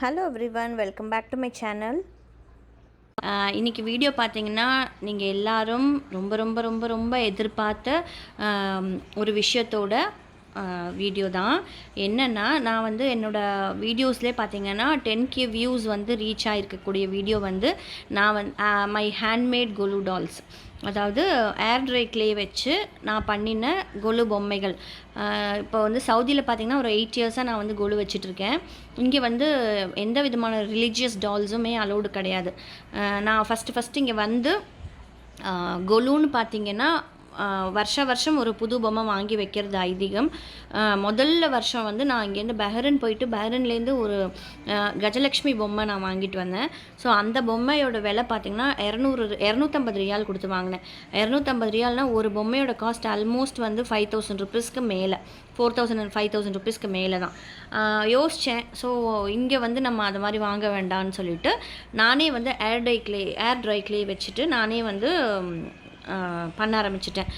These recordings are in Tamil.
Hello everyone, welcome back to my channel. இன்றைக்கி வீடியோ பார்த்தீங்கன்னா நீங்கள் எல்லாரும் ரொம்ப ரொம்ப ரொம்ப ரொம்ப எதிர்பார்த்த ஒரு விஷயத்தோட வீடியோ தான். என்னென்னா, நான் வந்து என்னோடய வீடியோஸ்லேயே பார்த்தீங்கன்னா 10K வியூஸ் வந்து ரீச் ஆகிருக்கக்கூடிய வீடியோ வந்து நான் மை ஹேண்ட்மேட் கொலு டால்ஸ், அதாவது ஏர் ட்ரை க்ளே வச்சு நான் பண்ணின கொலு பொம்மைகள். இப்போ வந்து சவுதியில் பார்த்திங்கன்னா ஒரு 8 இயர்ஸாக நான் வந்து கொலு வச்சிட்ருக்கேன். இங்கே வந்து எந்த விதமான ரிலீஜியஸ் டால்ஸுமே அலோடு கிடையாது. நான் ஃபஸ்ட்டு இங்கே வந்து கொலுன்னு பார்த்திங்கன்னா வருஷம் ஒரு புது பொம்மை வாங்கி வைக்கிறது ஐதீகம். முதல்ல வருஷம் வந்து நான் இங்கேருந்து பஹ்ரைன் போயிட்டு பஹ்ரைன்லேருந்து ஒரு கஜலக்ஷ்மி பொம்மை நான் வாங்கிட்டு வந்தேன். ஸோ அந்த பொம்மையோட விலை பார்த்திங்கன்னா 250 ரியால் கொடுத்து வாங்கினேன். 250 ரியால்னால் ஒரு பொம்மையோட காஸ்ட் ஆல்மோஸ்ட் வந்து 5000 ருபீஸ்க்கு மேலே, 4000 and 5000 ருபீஸ்க்கு மேலே தான். யோசித்தேன், ஸோ இங்கே வந்து நம்ம அது மாதிரி வாங்க வேண்டாம்னு சொல்லிவிட்டு நானே வந்து ஏர் ட்ரை க்ளே வச்சுட்டு நானே வந்து பண்ண ஆரம்பிச்சிட்டேன்.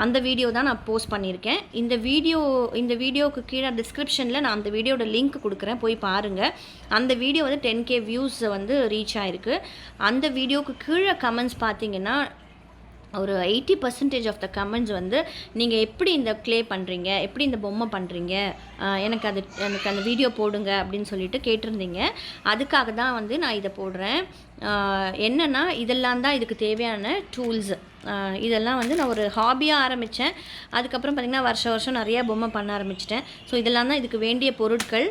அந்த வீடியோ தான் நான் போஸ்ட் பண்ணியிருக்கேன். இந்த வீடியோவுக்கு கீழே டிஸ்கிரிப்ஷனில் நான் அந்த வீடியோட லிங்க் கொடுக்குறேன், போய் பாருங்கள். அந்த வீடியோ வந்து 10K வியூஸ் வந்து ரீச் ஆகிருக்கு. அந்த வீடியோவுக்கு கீழே கமெண்ட்ஸ் பார்த்தீங்கன்னா ஒரு 80% ஆஃப் த கமெண்ட்ஸ் வந்து நீங்கள் எப்படி இந்த க்ளே பண்ணுறீங்க, எப்படி இந்த பொம்மை பண்ணுறீங்க, எனக்கு அந்த வீடியோ போடுங்க அப்படின்னு சொல்லிட்டு கேட்டிருந்தீங்க. அதுக்காக தான் வந்து நான் இதை போடுறேன். என்னென்னா, இதெல்லாம் தான் இதுக்கு தேவையான டூல்ஸ். இதெல்லாம் வந்து நான் ஒரு ஹாபியாக ஆரம்பித்தேன். அதுக்கப்புறம் பார்த்திங்கன்னா வருஷம் நிறையா பொம்மை பண்ண ஆரம்பிச்சிட்டேன். ஸோ இதெல்லாம் தான் இதுக்கு வேண்டிய பொருட்கள்.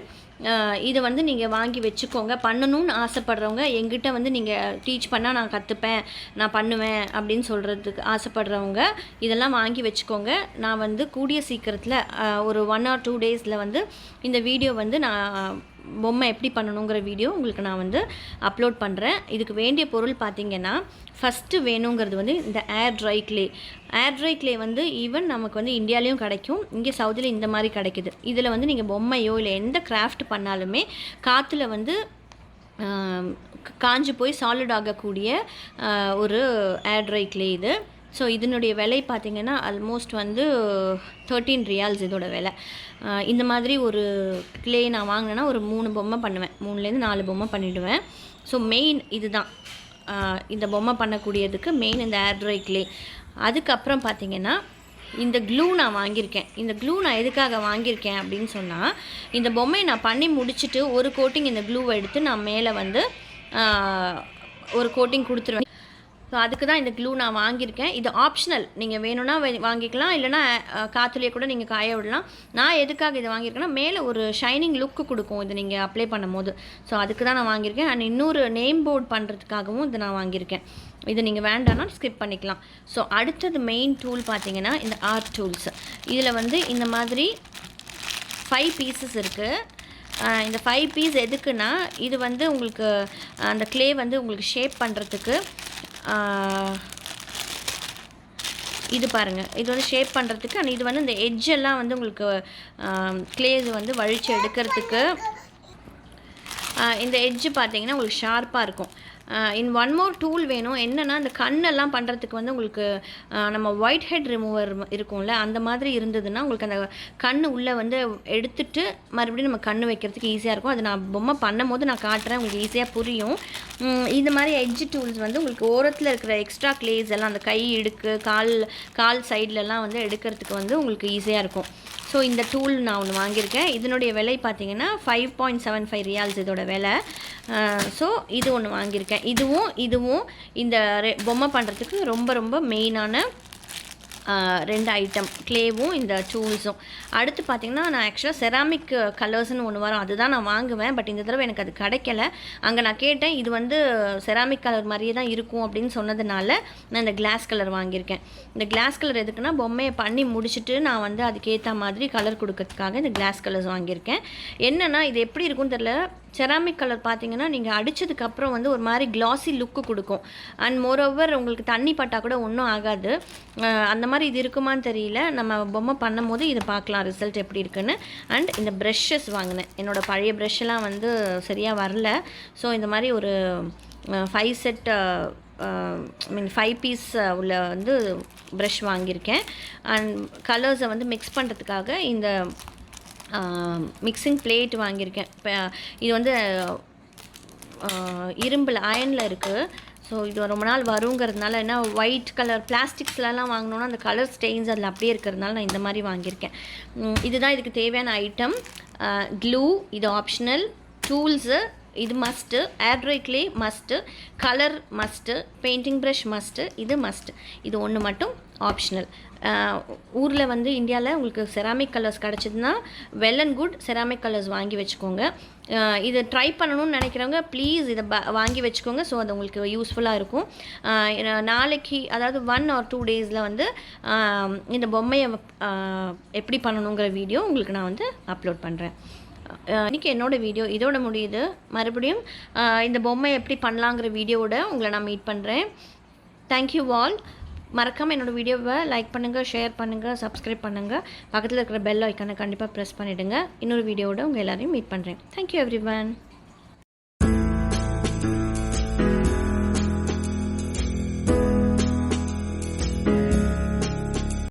இதை வந்து நீங்கள் வாங்கி வச்சுக்கோங்க. பண்ணணும்னு ஆசைப்படுறவங்க எங்கிட்ட வந்து நீங்கள் டீச் பண்ணால் நான் கற்றுப்பேன், நான் பண்ணுவேன் அப்படின்னு சொல்கிறதுக்கு ஆசைப்படுறவங்க இதெல்லாம் வாங்கி வச்சுக்கோங்க. நான் வந்து கூடிய சீக்கிரத்தில் ஒரு 1 or 2 டேஸில் வந்து இந்த வீடியோ வந்து நான் பொம்மை எப்படி பண்ணணுங்கிற வீடியோ உங்களுக்கு நான் வந்து அப்லோட் பண்ணுறேன். இதுக்கு வேண்டிய பொருள் பார்த்திங்கன்னா, ஃபஸ்ட்டு வேணுங்கிறது வந்து இந்த ஏர் ட்ரை க்ளே வந்து ஈவன் நமக்கு வந்து இந்தியாலேயும் கிடைக்கும், இங்கே சவுதியில் இந்த மாதிரி கிடைக்குது. இதில் வந்து நீங்கள் பொம்மையோ இல்லை எந்த கிராஃப்ட் பண்ணாலுமே காற்றுல வந்து காஞ்சி போய் சாலிட் ஆகக்கூடிய ஒரு ஏர் ட்ரை க்ளே இது. ஸோ இதனுடைய விலை பார்த்திங்கன்னா ஆல்மோஸ்ட் வந்து 13 ரியால்ஸ் இதோட விலை. இந்த மாதிரி ஒரு க்ளே நான் வாங்கினேன்னா ஒரு 3 பொம்மை பண்ணுவேன், 3லேருந்து 4 பொம்மை பண்ணிவிடுவேன். ஸோ மெயின் இது தான், இந்த பொம்மை பண்ணக்கூடியதுக்கு மெயின் இந்த ஏர் ட்ரை க்ளே. அதுக்கப்புறம் பார்த்திங்கன்னா இந்த க்ளூ நான் வாங்கியிருக்கேன். இந்த க்ளூ நான் எதுக்காக வாங்கியிருக்கேன் அப்படின்னு சொன்னால், இந்த பொம்மையை நான் பண்ணி முடிச்சுட்டு ஒரு கோட்டிங் இந்த க்ளூவை எடுத்து நான் மேலே வந்து ஒரு கோட்டிங் கொடுத்துருவேன். ஸோ அதுக்கு தான் இந்த க்ளூ நான் வாங்கியிருக்கேன். இது ஆப்ஷனல், நீங்கள் வேணும்னா வாங்கிக்கலாம், இல்லைனா காற்றுலேயே கூட நீங்கள் காய விடலாம். நான் எதுக்காக இதை வாங்கியிருக்கேன்னா, மேலே ஒரு ஷைனிங் லுக்கு கொடுக்கும் இது நீங்கள் அப்ளை பண்ணும் போது. ஸோ அதுக்கு தான் நான் வாங்கியிருக்கேன். அண்ட் இன்னொரு நேம் போர்டு பண்ணுறதுக்காகவும் இதை நான் வாங்கியிருக்கேன். இது நீங்கள் வேண்டாம்னா ஸ்கிப் பண்ணிக்கலாம். ஸோ அடுத்தது மெயின் டூல் பார்த்திங்கன்னா இந்த ஆர்ட் டூல்ஸ். இதில் வந்து இந்த மாதிரி 5 பீசஸ் இருக்குது. இந்த 5 பீஸ் எதுக்குன்னா, இது வந்து உங்களுக்கு அந்த க்ளே வந்து உங்களுக்கு ஷேப் பண்ணுறதுக்கு, இது பாருங்கள், இது வந்து ஷேப் பண்ணுறதுக்கு. அண்ட் இது வந்து இந்த எட்ஜெல்லாம் வந்து உங்களுக்கு க்ளேஸ் வந்து வழித்து எடுக்கிறதுக்கு. இந்த எட்ஜு பார்த்திங்கன்னா உங்களுக்கு ஷார்ப்பாக இருக்கும். ஒன் மோர் டூல் வேணும். என்னென்னா, இந்த கண்ணெல்லாம் பண்ணுறதுக்கு வந்து உங்களுக்கு நம்ம ஒயிட் ஹெட் ரிமூவர் இருக்கும்ல, அந்த மாதிரி இருந்ததுன்னா உங்களுக்கு அந்த கண் உள்ளே வந்து எடுத்துட்டு மறுபடியும் நம்ம கண் வைக்கிறதுக்கு ஈஸியாக இருக்கும். அது நான் பொம்மை பண்ணும் போது நான் காட்டுறேன், உங்களுக்கு ஈஸியாக புரியும். இந்த மாதிரி எட்ஜ் டூல்ஸ் வந்து உங்களுக்கு ஓரத்தில் இருக்கிற எக்ஸ்ட்ரா க்ளேஸ் எல்லாம் அந்த கை இடுக்கு கால் சைட்லலாம் வந்து எடுக்கிறதுக்கு வந்து உங்களுக்கு ஈஸியாக இருக்கும். ஸோ இந்த டூல் நான் ஒன்று வாங்கியிருக்கேன். இதனுடைய விலை பார்த்திங்கன்னா 5.75 ரியால்ஸ் இதோட விலை. ஸோ இது ஒன்று வாங்கியிருக்கேன். இதுவும் இந்த பொம்மை பண்ணுறதுக்கு ரொம்ப ரொம்ப மெயினான 2 ஐட்டம், க்ளேவும் இந்த டூல்ஸும். அடுத்து பார்த்திங்கன்னா, நான் ஆக்சுவலாக செராமிக் கலர்ஸ்னு ஒன்று வரும், அதுதான் நான் வாங்குவேன். பட் இந்த தடவை எனக்கு அது கிடைக்கல. அங்கே நான் கேட்டேன், இது வந்து செராமிக் கலர் மாதிரியே தான் இருக்கும் அப்படின்னு சொன்னதுனால நான் இந்த கிளாஸ் கலர் வாங்கியிருக்கேன். இந்த கிளாஸ் கலர் எதுக்குன்னா, பொம்மையை பண்ணி முடிச்சுட்டு நான் வந்து அதுக்கேற்ற மாதிரி கலர் கொடுக்கறதுக்காக இந்த கிளாஸ் கலர்ஸ் வாங்கியிருக்கேன். என்னென்னா, இது எப்படி இருக்குன்னு தெரியல, செராமிக் கலர் பார்த்திங்கன்னா நீங்கள் அடித்ததுக்கப்புறம் வந்து ஒரு மாதிரி கிளாஸி லுக்கு கொடுக்கும். அண்ட் மோரோவர் உங்களுக்கு தண்ணி பட்டால் கூட ஒன்றும் ஆகாது. அந்த மாதிரி இது இருக்குமான்னு தெரியல. நம்ம பொம்மை பண்ணும் போது இதை பார்க்கலாம் ரிசல்ட் எப்படி இருக்குன்னு. அண்ட் இந்த ப்ரெஷ்ஷஸ் வாங்கினேன். என்னோடய பழைய ப்ரெஷ்ஷெல்லாம் வந்து சரியாக வரல. ஸோ இந்த மாதிரி ஒரு 5 செட் 5 பீஸ் உள்ள வந்து ப்ரஷ் வாங்கியிருக்கேன். அண்ட் கலர்ஸை வந்து மிக்ஸ் பண்ணுறதுக்காக இந்த மிக்சிங் பிளேட் வாங்கியிருக்கேன். இப்போ இது வந்து இரும்பில் அயனில் இருக்குது. ஸோ இது ரொம்ப நாள் வருங்கிறதுனால, ஏன்னா ஒயிட் கலர் பிளாஸ்டிக்ஸ்லாம் வாங்கினோன்னா அந்த கலர் ஸ்டெயின்ஸ் அதில் அப்படியே இருக்கிறதுனால நான் இந்த மாதிரி வாங்கியிருக்கேன். இதுதான் இதுக்கு தேவையான ஐட்டம். க்ளூ இது ஆப்ஷனல், டூல்ஸு இது மஸ்ட்டு, ஏர் try clay must, colour must, painting brush must, இது மஸ்ட்டு. இது ஒன்று மட்டும் ஆப்ஷனல். ஊரில் வந்து இந்தியாவில் உங்களுக்கு செராமிக் கலர்ஸ் கிடச்சிதுன்னா well and good ceramic colours வாங்கி வச்சுக்கோங்க. இதை ட்ரை பண்ணணும்னு நினைக்கிறவங்க ப்ளீஸ் இதை வாங்கி வச்சுக்கோங்க. ஸோ அது உங்களுக்கு யூஸ்ஃபுல்லாக இருக்கும். நாளைக்கு அதாவது 1 or 2 டேஸில் வந்து இந்த பொம்மையை எப்படி பண்ணணுங்கிற வீடியோ உங்களுக்கு நான் வந்து அப்லோட் பண்ணுறேன். இன்றைக்கி என்னோடய வீடியோ இதோட முடியுது. மறுபடியும் இந்த பொம்மை எப்படி பண்ணலாங்கிற வீடியோவோட உங்களை நான் மீட் பண்ணுறேன். Thank you all. மறக்காமல் என்னோடய வீடியோவை லைக் பண்ணுங்கள், ஷேர் பண்ணுங்கள், சப்ஸ்கிரைப் பண்ணுங்கள். பக்கத்தில் இருக்கிற பெல் ஐக்கானை கண்டிப்பாக ப்ரெஸ் பண்ணிவிடுங்க. இன்னொரு வீடியோவோட உங்கள் எல்லோரையும் மீட் பண்ணுறேன். Thank you everyone.